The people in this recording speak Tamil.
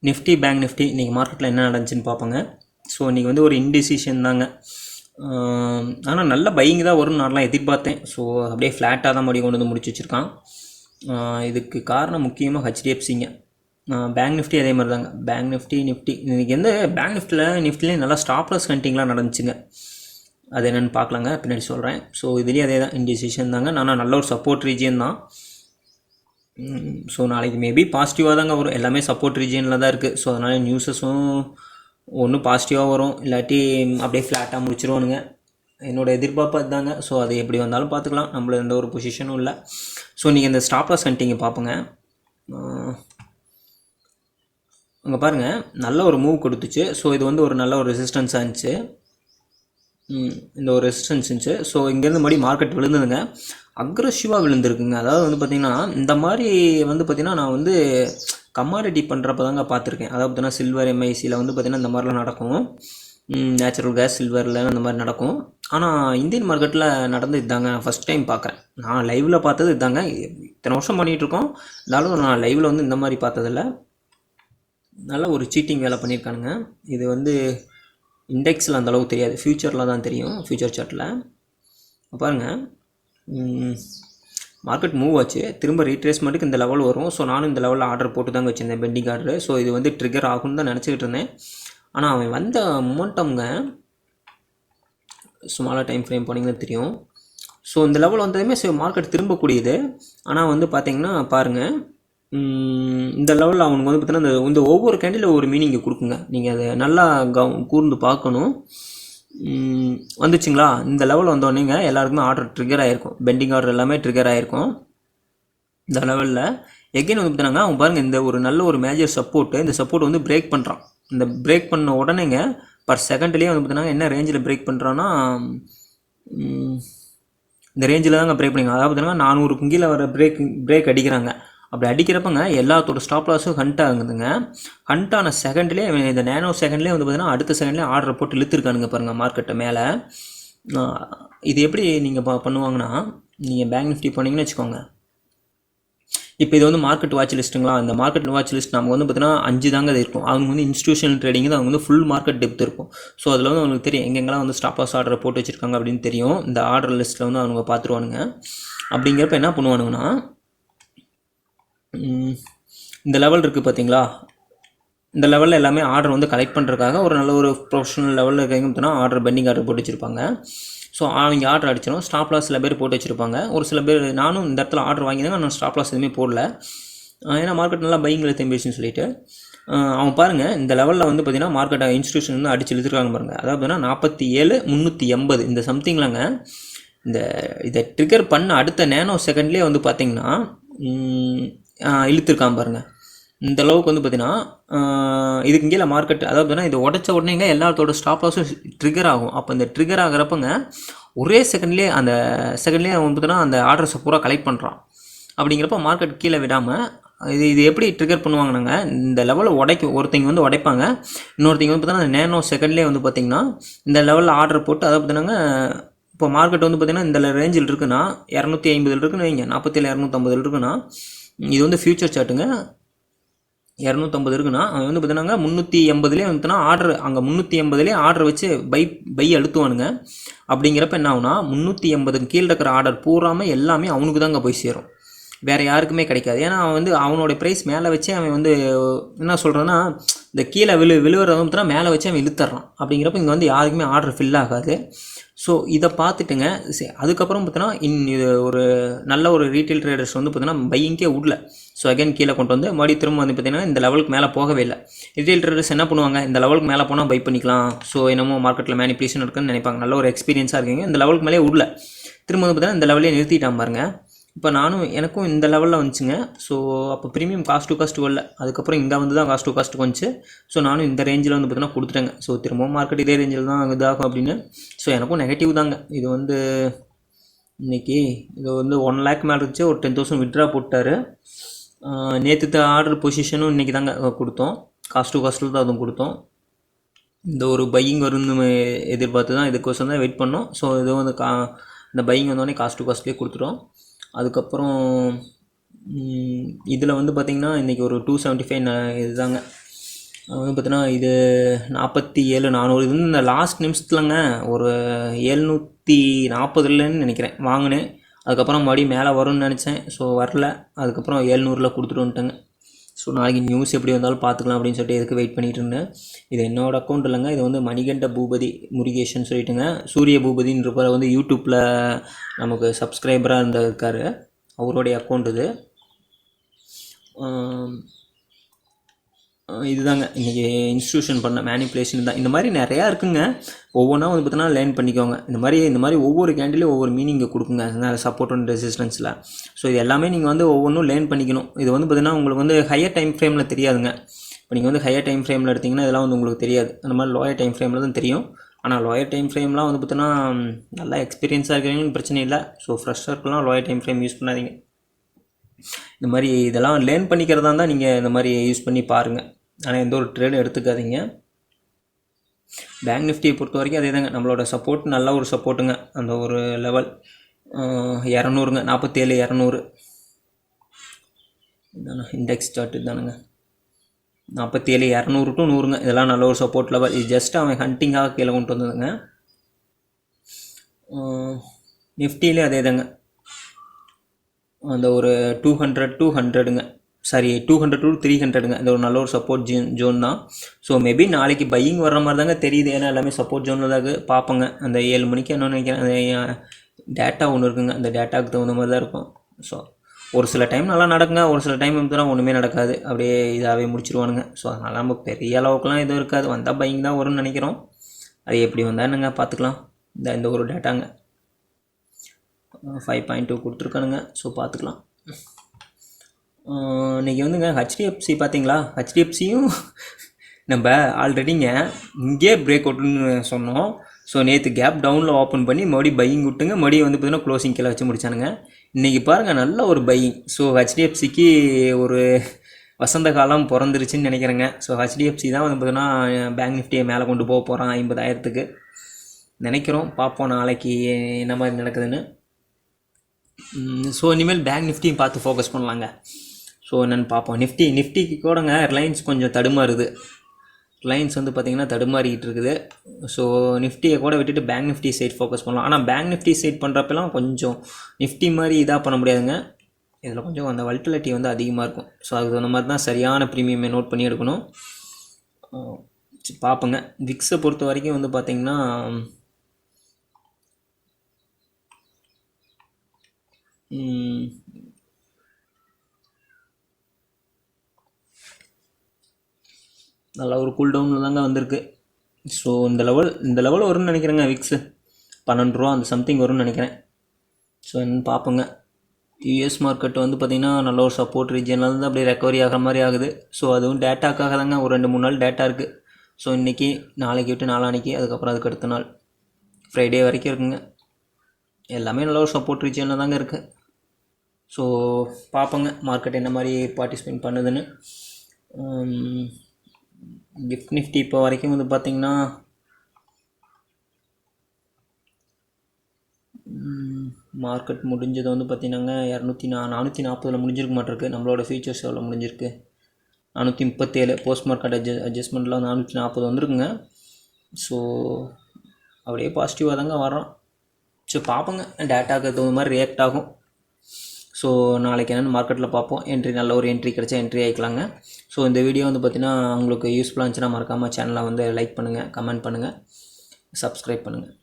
நிஃப்டி பேங்க் நிஃப்டி இன்றைக்கி மார்க்கெட்டில் என்ன நடந்துச்சுன்னு பார்ப்போங்க. ஸோ இன்றைக்கி வந்து ஒரு இன்டிசிஷன் தாங்க. ஆனால் நல்ல பையிங் தான் வரும்னு நான்லாம் எதிர்பார்த்தேன். ஸோ அப்படியே ஃப்ளாட்டாக தான் மறுபடியும் கொண்டு வந்து முடிச்சு வச்சுருக்கான். இதுக்கு காரணம் முக்கியமாக ஹெச்டிஎஃப்சிங்க. பேங்க் நிஃப்டி அதே மாதிரி தாங்க. பேங்க் நிஃப்டி இன்றைக்கி வந்து பேங்க் நிஃப்டிலேயும் நல்லா ஸ்டாப்லெஸ் கண்டிங்லாம் நடந்துச்சுங்க. அது என்னென்னு பார்க்கலாங்க, பின்னாடி சொல்கிறேன். ஸோ இதுலேயும் அதே தான் இன்டிசிஷன் தாங்க. நான் நல்ல ஒரு சப்போர்ட் ரீஜியன் தான். ஸோ நாளைக்கு மேபி பாசிட்டிவாக தாங்க வரும். எல்லாமே சப்போர்ட் ரீஜியனில் தான் இருக்குது. ஸோ அதனால் நியூஸஸும் ஒன்று பாசிட்டிவாக வரும், இல்லாட்டி அப்படியே ஃப்ளாட்டாக முடிச்சிருவானுங்க. என்னோடய எதிர்பார்ப்பு அதுதாங்க. ஸோ அது எப்படி வந்தாலும் பார்த்துக்கலாம், நம்மள எந்த ஒரு பொசிஷனும் இல்லை. ஸோ நீங்கள் இந்த ஸ்டாப்லாஸ் கண்டிங்க பார்ப்போங்க. அங்கே பாருங்கள், நல்ல ஒரு மூவ் கொடுத்துச்சு. ஸோ இது வந்து ஒரு நல்ல ஒரு ரெசிஸ்டன்ஸாக இருந்துச்சு. இந்த ஒரு ரெசிஸ்டன்ஸ் இருந்துச்சு. ஸோ இங்கேருந்து மறுபடியும் மார்க்கெட் விழுந்ததுங்க, அக்ரெசிவாக விழுந்துருக்குங்க. அதாவது வந்து பார்த்திங்கன்னா இந்த மாதிரி வந்து பார்த்திங்கன்னா நான் வந்து கமாடிட்டி பண்ணுறப்ப தாங்க பார்த்துருக்கேன். அதாவது பார்த்திங்கன்னா சில்வர் எம்ஐசியில் வந்து பார்த்திங்கன்னா இந்த மாதிரிலாம் நடக்கும். நேச்சுரல் கேஸ் சில்வரில் அந்த மாதிரி நடக்கும். ஆனால் இந்தியன் மார்க்கெட்டில் நடந்து இதுதாங்க ஃபஸ்ட் டைம் பார்க்குறேன். நான் லைவில் பார்த்தது இதுதாங்க. இத்தனை வருஷம் பண்ணிகிட்ருக்கோம், இருந்தாலும் நான் லைவில் வந்து இந்த மாதிரி பார்த்ததில்ல. நல்ல ஒரு சீட்டிங் வேலை பண்ணியிருக்கானுங்க. இது வந்து இண்டெக்ஸில் அந்தளவுக்கு தெரியாது, ஃப்யூச்சரில் தான் தெரியும். ஃப்யூச்சர் சார்ட்டில் பாருங்கள், மார்க்கெட் மூவ் ஆச்சு, திரும்ப ரீட்ரேஸ்மெண்ட்டுக்கு இந்த லெவல் வரும். ஸோ நானும் இந்த லெவலில் ஆர்டர் போட்டு தாங்க வச்சுருந்தேன், பெண்டிங் ஆர்டரு. ஸோ இது வந்து ட்ரிகர் ஆகும்னு தான் நினச்சிக்கிட்டு இருந்தேன். ஆனால் அவன் வந்த மொமெண்டம்ங்க, ஸ்மாலாக டைம் ஃப்ரேம் போனீங்கன்னா தெரியும். ஸோ இந்த லெவல் வந்ததுமே மார்க்கெட் திரும்பக்கூடியது. ஆனால் வந்து பார்த்திங்கன்னா பாருங்கள், இந்த லெவலில் அவனுக்கு வந்து பார்த்தீங்கன்னா இந்த ஒவ்வொரு கேண்டில் ஒரு மீனிங்கை கொடுக்குங்க. நீங்கள் அதை நல்லா கூர்ந்து பார்க்கணும். வந்துச்சுங்களா, இந்த லெவல் வந்தோடனேங்க எல்லாருக்குமே ஆர்டர் ட்ரிகர் ஆகிருக்கும். பெண்டிங் ஆர்டர் எல்லாமே ட்ரிகர் ஆகிருக்கும். இந்த லெவலில் எகெயின் வந்து பார்த்தினாங்க, அவங்க பாருங்கள், இந்த ஒரு நல்ல ஒரு மேஜர் சப்போர்ட்டு, இந்த சப்போர்ட் வந்து பிரேக் பண்ணுறான். இந்த பிரேக் பண்ண உடனேங்க பர் செகண்ட்லேயே வந்து பார்த்தினாங்க என்ன ரேஞ்சில் பிரேக் பண்ணுறான்னா, இந்த ரேஞ்சில் தாங்க பிரேக் பண்ணிங்க. அதாவது பார்த்திங்கன்னா 400 கீழே வர பிரேக் அடிக்கிறாங்க. அப்படி அடிக்கிறப்பங்க எல்லாத்தோட ஸ்டாப் லாஸும் ஹண்ட் ஆகுதுங்க. ஹண்ட் ஆன செகண்ட்லேயே, இந்த நேனோ செகண்ட்லேயே வந்து பார்த்திங்கன்னா அடுத்த செகண்ட்லேயே ஆர்டர் போட்டு இழுத்துருக்கானுங்க பாருங்கள் மார்க்கெட்டை மேலே. இது எப்படி நீங்கள் பண்ணுவாங்கன்னா, நீங்கள் பேங்க் நிஃப்டி போனீங்கன்னு வச்சுக்கோங்க. இப்போ இது வந்து மார்க்கெட் வாட்ச் லிஸ்ட்டுங்களா, இந்த மார்க்கெட் வாட்ச் லிஸ்ட் நமக்கு வந்து பார்த்தீங்கன்னா 5 தாங்க அது இருக்கும். அவங்க வந்து இன்ஸ்டியூஷனல் ட்ரேடிங் தான், அவங்க வந்து ஃபுல் மார்க்கெட் டெப்த் இருக்கும். ஸோ அதில் வந்து அவங்களுக்கு தெரியும் எங்கெங்கெல்லாம் வந்து ஸ்டாப் லாஸ் ஆர்டரை போட்டு வச்சுருக்காங்க அப்படின்னு தெரியும். இந்த ஆர்டர் லிஸ்ட்டில் வந்து அவங்க பார்த்துருவானுங்க. அப்படிங்கிறப்ப என்ன பண்ணுவானுங்கன்னா, இந்த லெவல் இருக்குது பார்த்தீங்களா, இந்த லெவலில் எல்லாமே ஆர்டர் வந்து கலெக்ட் பண்ணுறதுக்காக ஒரு நல்ல ஒரு ப்ரொஃபஷனல் லெவலில் இருக்கவங்க பார்த்தீங்கன்னா ஆர்டர் பெண்டிங் ஆர்டர் போட்டு வச்சுருப்பாங்க. ஸோ அவங்க ஆர்டர் அடிச்சிடும். ஸ்டாப் லாஸ் சில பேர் போட்டு வச்சுருப்பாங்க. ஒரு சில பேர், நானும் இந்த இடத்துல ஆர்டர் வாங்கிதாங்க, நான் ஸ்டாப் லாஸ் எதுவுமே போடல. ஏன்னா மார்க்கெட் நல்லா பையிங்கில் திரும்பிடுச்சுன்னு சொல்லிட்டு. அவன் பாருங்கள், இந்த லெவலில் வந்து பார்த்திங்கன்னா மார்க்கெட்டை இன்ஸ்டியூஷன் வந்து அடிச்சு இழுத்துருக்காங்க பாருங்கள். அதாவது பார்த்தீங்கன்னா 47,380 இந்த சம்திங்லாங்க. இதை ட்ரிகர் பண்ண அடுத்த நேனோ செகண்ட்லேயே வந்து பார்த்திங்கன்னா இழுத்துருக்கான் பாருங்கள். இந்த அளவுக்கு வந்து பார்த்திங்கன்னா இதுக்கு கீழே மார்க்கெட், அதாவது பார்த்தீங்கன்னா இது உடச்ச உடனேங்க எல்லாத்தோட ஸ்டாப் லாஸும் ட்ரிகர் ஆகும். அப்போ இந்த ட்ரிகர் ஆகிறப்பங்க ஒரே செகண்ட்லேயே வந்து பார்த்தீங்கன்னா அந்த ஆர்டர்ஸை பூரா கலெக்ட் பண்ணுறான். அப்படிங்கிறப்ப மார்க்கெட் கீழே விடாமல் இது எப்படி ட்ரிகர் பண்ணுவாங்கன்னாங்க, இந்த லெவலில் ஒருத்தங்க வந்து உடைப்பாங்க, இன்னொருத்தங்க வந்து பார்த்தீங்கன்னா அந்த நேனோ செகண்ட்லேயே வந்து பார்த்திங்கன்னா இந்த லெவலில் ஆர்டர் போட்டு, அதை பார்த்தீங்கன்னா இப்போ மார்க்கெட் வந்து பார்த்திங்கன்னா இந்த ரேஞ்சில் இருக்குன்னா 250 இருக்குன்னு வைங்க, 47,250 இருக்குன்னா, இது வந்து ஃப்யூச்சர் சார்ட்டுங்க. 250 இருக்குன்னா அவன் வந்து பார்த்தீங்கன்னா 380லேயே வந்துட்டுனா ஆர்டர், அங்கே 380லேயே ஆர்டர் வச்சு பை அழுத்துவானுங்க. அப்படிங்கிறப்ப என்ன ஆகுனா 380 கீழே இருக்கிற ஆர்டர் பூராமல் எல்லாமே அவனுக்கு தாங்க போய் சேரும், வேறு யாருக்குமே கிடைக்காது. ஏன்னா அவன் வந்து அவனோட ப்ரைஸ் மேலே வச்சு அவன் வந்து என்ன சொல்கிறான்னா, இந்த கீழே விழுவுறத வந்து மேலே வச்சு அவன் இழுத்துறான். அப்படிங்கிறப்ப இங்கே வந்து யாருக்குமே ஆர்டர் ஃபில் ஆகாது. ஸோ இதை பார்த்துட்டுங்க, அதுக்கப்புறம் பார்த்தீங்கன்னா இது ஒரு நல்ல ஒரு ரீட்டைல் ட்ரேடர்ஸ் வந்து பார்த்தீங்கன்னா பையிங்கே விடல. ஸோ அகைன் கீழே கொண்டு வந்து மறுபடியும் திரும்ப வந்து பார்த்திங்கன்னா இந்த லெவலுக்கு மேலே போகவே இல்லை. ரீட்டைல் ட்ரேடர்ஸ் என்ன பண்ணுவாங்க, இந்த லெவலுக்கு மேலே போனால் பை பண்ணிக்கலாம், ஸோ என்னமோ மார்க்கெட்டில் மேனிப்புலேஷன் இருக்குன்னு நினைப்பாங்க. நல்ல ஒரு எக்ஸ்பீரியன்ஸாக இருக்கீங்க, இந்த லெவலுக்கு மேலே விடல, திரும்ப வந்து பார்த்தீங்கன்னா இந்த லெவலே நிறுத்திட்டான் பாருங்கள். இப்போ எனக்கும் இந்த லெவலில் வந்துச்சுங்க. ஸோ அப்போ ப்ரீமியம் காஸ்ட் டு காஸ்ட் வரல, அதுக்கப்புறம் இங்கே வந்து தான் காஸ்ட் டு காஸ்ட் வந்துச்சு. ஸோ நானும் இந்த ரேஞ்சில் வந்து பார்த்தீங்கன்னா கொடுத்துட்டேங்க. ஸோ திரும்பவும் மார்க்கெட் இதே ரேஞ்சில் தான் இதாகும் அப்படின்னு. ஸோ எனக்கும் நெகட்டிவ் தாங்க. இது வந்து இன்றைக்கி இது வந்து 1 lakh மேலே இருந்துச்சு, ஒரு 10,000 விட்ரா போட்டார். நேற்று ஆர்டர் பொசிஷனும் இன்றைக்கி தாங்க கொடுத்தோம், காஸ்ட் டு காஸ்ட்டில் தான் அதுவும் கொடுத்தோம். இந்த ஒரு பையிங் வரும்னு எதிர்பார்த்து தான் இதுக்கோசம் தான் வெயிட் பண்ணோம். ஸோ இது வந்து இந்த பையிங் வந்தோடனே காஸ்ட் டு காஸ்ட்லேயே கொடுத்துட்டோம். அதுக்கப்புறம் இதில் வந்து பார்த்திங்கன்னா இன்றைக்கி ஒரு 275 இதுதாங்க. வந்து பார்த்தீங்கன்னா இது 47,400 இது வந்து இந்த லாஸ்ட் நிமிஷத்துலங்க ஒரு 740ன்னு நினைக்கிறேன் வாங்கினேன். அதுக்கப்புறம் மறுபடியும் மேலே வரும்னு நினச்சேன். ஸோ வரல. அதுக்கப்புறம் 700 கொடுத்துட்டு வந்துட்டேங்க. ஸோ நாளைக்கு நியூஸ் எப்படி வந்தாலும் பார்த்துக்கலாம் அப்படின்னு சொல்லிட்டு எதுக்கு வெயிட் பண்ணிகிட்டு இருந்தேன். இது என்னோடய அக்கௌண்ட் இல்லைங்க, இது வந்து மணிகண்ட பூபதி முருகேஷன் சொல்லிட்டுங்க. சூரிய பூபதின்றப்ப வந்து யூடியூப்பில் நமக்கு சப்ஸ்கிரைபராக இருந்திருக்காரு, அவருடைய அக்கௌண்ட் இது. இதுதாங்க இன்றைக்கி இன்ஸ்டியூஷன் பண்ண மேனிப்புலேஷன் தான். இந்த மாதிரி நிறையா இருக்குங்க. ஒவ்வொன்றா வந்து பார்த்தீங்கன்னா லேர்ன் பண்ணிக்கோங்க. இந்த மாதிரி ஒவ்வொரு கேண்டிலையும் ஒவ்வொரு மீனிங்கை கொடுக்குங்க சப்போர்ட் அண்ட் ரெசிஸ்டன்ஸில். ஸோ இது எல்லாமே நீங்கள் வந்து ஒவ்வொன்றும் லேர்ன் பண்ணிக்கணும். இது வந்து பார்த்தீங்கன்னா உங்களுக்கு வந்து ஹையர் டைம் ஃப்ரேமில் தெரியாதுங்க. இப்போ நீங்கள் வந்து ஹையர் டைம் ஃப்ரேமில் எடுத்திங்கன்னா இதெல்லாம் வந்து உங்களுக்கு தெரியாது. அந்த மாதிரி லோயர் டைம் ஃப்ரேமில் தான் தெரியும். ஆனால் லோயர் டைம் ஃப்ரேம்லாம் வந்து பார்த்தீங்கன்னா நல்லா எக்ஸ்பீரியன்ஸாக இருக்கிறவங்களும் பிரச்சனை இல்லை. ஸோ ஃப்ரெஷ்ஷாக லோயர் டைம் ஃப்ரேம் யூஸ் பண்ணாதீங்க. இந்த மாதிரி இதெல்லாம் லேர்ன் பண்ணிக்கிறதா இருந்தால் நீங்கள் இந்த மாதிரி யூஸ் பண்ணி பாருங்கள். ஆனால் எந்த ஒரு ட்ரேடும் எடுத்துக்காதீங்க. பேங்க் நிஃப்டியை பொறுத்த வரைக்கும் அதே தாங்க, நம்மளோட சப்போர்ட் நல்ல ஒரு சப்போர்ட்டுங்க. அந்த ஒரு லெவல் 200ங்க, 47,200 இதானே இண்டெக்ஸ் சார்ட் தானுங்க. 47,200 to 100ங்க, இதெல்லாம் நல்ல ஒரு சப்போர்ட் லெவல். இது ஜஸ்ட் அவன் ஹண்டிங்காக கீழே கொண்டு வந்ததுங்க. நிஃப்டியிலே அதே தாங்க, அந்த ஒரு 200 to 100ங்க, சாரி 200 to 300ங்க. இது ஒரு நல்ல ஒரு சப்போர்ட் ஜோன் தான். ஸோ மேபி நாளைக்கு பையிங் வர்ற மாதிரி தாங்க தெரியுது. ஏன்னா எல்லாமே சப்போர்ட் ஜோனில் தாங்க பார்ப்போங்க. அந்த 7 மணிக்கு என்ன நினைக்கிறேன், அந்த டேட்டா ஒன்று இருக்குங்க, அந்த டேட்டாவுக்கு தகுந்த மாதிரி தான் இருக்கும். ஸோ ஒரு சில டைம் நல்லா நடக்குங்க, ஒரு சில டைம் வந்து ஒன்றுமே நடக்காது, அப்படியே இதாகவே முடிச்சிருவானுங்க. ஸோ அதனால் நம்ம பெரிய அளவுக்குலாம் எதுவும் இருக்காது. வந்தால் பையிங் தான் வரும்னு நினைக்கிறோம். அது எப்படி வந்தால் என்னங்க பார்த்துக்கலாம். இந்த ஒரு டேட்டாங்க 5.2 கொடுத்துருக்கானுங்க. ஸோ பார்த்துக்கலாம். இன்றைக்கி வந்துங்க ஹெச்டிஎஃப்சி பார்த்தீங்களா, ஹெச்டிஎஃப்சியும் நம்ம ஆல்ரெடிங்க இங்கே பிரேக் அவுட்னு சொன்னோம். ஸோ நேற்று கேப் டவுனில் ஓப்பன் பண்ணி மறுபடியும் பையிங் விட்டுங்க, மறுபடியும் வந்து பார்த்தீங்கன்னா க்ளோசிங் கீழே வச்சு முடிச்சானுங்க. இன்றைக்கி பாருங்கள் நல்ல ஒரு பையிங். ஸோ ஹெச்டிஎஃப்சிக்கு ஒரு வசந்த காலம் பிறந்துருச்சுன்னு நினைக்கிறேங்க. ஸோ ஹெச்டிஎஃப்சி தான் வந்து பார்த்தீங்கன்னா பேங்க் நிஃப்டியை மேலே கொண்டு போக போகிறான் 50,000க்கு நினைக்கிறோம். பார்ப்போம் நாளைக்கு என்ன மாதிரி நடக்குதுன்னு. ஸோ இனிமேல் பேங்க் நிஃப்டியும் பார்த்து ஃபோக்கஸ் பண்ணலாங்க. ஸோ என்னென்னு பார்ப்போம். நிஃப்டிக்கு கூடங்க ரிலையன்ஸ் கொஞ்சம் தடுமாறுது. ரிலையன்ஸ் வந்து பார்த்திங்கன்னா தடுமாறிக்கிட்டு இருக்குது. ஸோ நிஃப்டியை கூட விட்டுட்டு பேங்க் நிஃப்டி சைட் ஃபோக்கஸ் பண்ணலாம். ஆனால் பேங்க் நிஃப்டி சைட் பண்ணுறப்பெல்லாம் கொஞ்சம் நிஃப்டி மாதிரி இதாக பண்ண முடியாதுங்க. இதில் கொஞ்சம் அந்த வல்டிலிட்டி வந்து அதிகமாக இருக்கும். ஸோ அதுக்கு தகுந்த மாதிரி தான் சரியான ப்ரீமியமை நோட் பண்ணி எடுக்கணும். பார்ப்போங்க. விக்ஸை பொறுத்த வரைக்கும் வந்து பார்த்திங்கன்னா நல்லா ஒரு கூல் டவுனில் தாங்க வந்திருக்கு. ஸோ இந்த லெவல் வரும்னு நினைக்கிறேங்க. விக்ஸு 12 ரூபா அந்த சம்திங் வரும்னு நினைக்கிறேன். ஸோ என்னன்னு பார்ப்போங்க. யூஎஸ் மார்க்கெட் வந்து பார்த்திங்கன்னா நல்ல ஒரு சப்போர்ட் ரீஜனில் வந்து அப்படியே ரெக்கவரி ஆகிற மாதிரி ஆகுது. ஸோ அதுவும் டேட்டாக்காக தாங்க. ஒரு 2-3 நாள் டேட்டா இருக்குது. ஸோ இன்றைக்கி நாளைக்கு விட்டு நாளான்னைக்கு, அதுக்கப்புறம் அதுக்கு அடுத்த நாள் ஃப்ரைடே வரைக்கும் இருக்குங்க. எல்லாமே நல்ல ஒரு சப்போர்ட் ரீஜனில் தாங்க இருக்குது. ஸோ பார்ப்போங்க மார்க்கெட் என்ன மாதிரி பார்ட்டிசிபேட் பண்ணுதுன்னு. கிஃப்ட் நிஃப்டி இப்போ வரைக்கும் வந்து பார்த்திங்கன்னா மார்க்கெட் முடிஞ்சது வந்து பார்த்திங்கன்னாங்க 440 முடிஞ்சிருக்க மாட்டிருக்கு. நம்மளோட ஃபியூச்சர்ஸ் எவ்வளோ முடிஞ்சிருக்கு, 437. போஸ்ட் மார்க்கெட் அட்ஜஸ்ட்மெண்ட்டில் 440 வந்துருக்குங்க. ஸோ அப்படியே பாசிட்டிவாக தாங்க வரோம். ஸோ பார்ப்போங்க, டேட்டாவுக்கு தகுந்த மாதிரி ரியாக்ட் ஆகும். ஸோ நாளைக்கு என்னென்னு மார்க்கெட்டில் பார்ப்போம். நல்ல ஒரு என்ட்ரி கிடச்சா என்ட்ரி ஆகிக்கலாங்க. ஸோ இந்த வீடியோ வந்து பார்த்திங்கன்னா உங்களுக்கு யூஸ்ஃபுல்லாக இருந்துச்சுன்னா மறக்காமல் சேனலை வந்து லைக் பண்ணுங்கள், கமெண்ட் பண்ணுங்கள், சப்ஸ்கிரைப் பண்ணுங்கள்.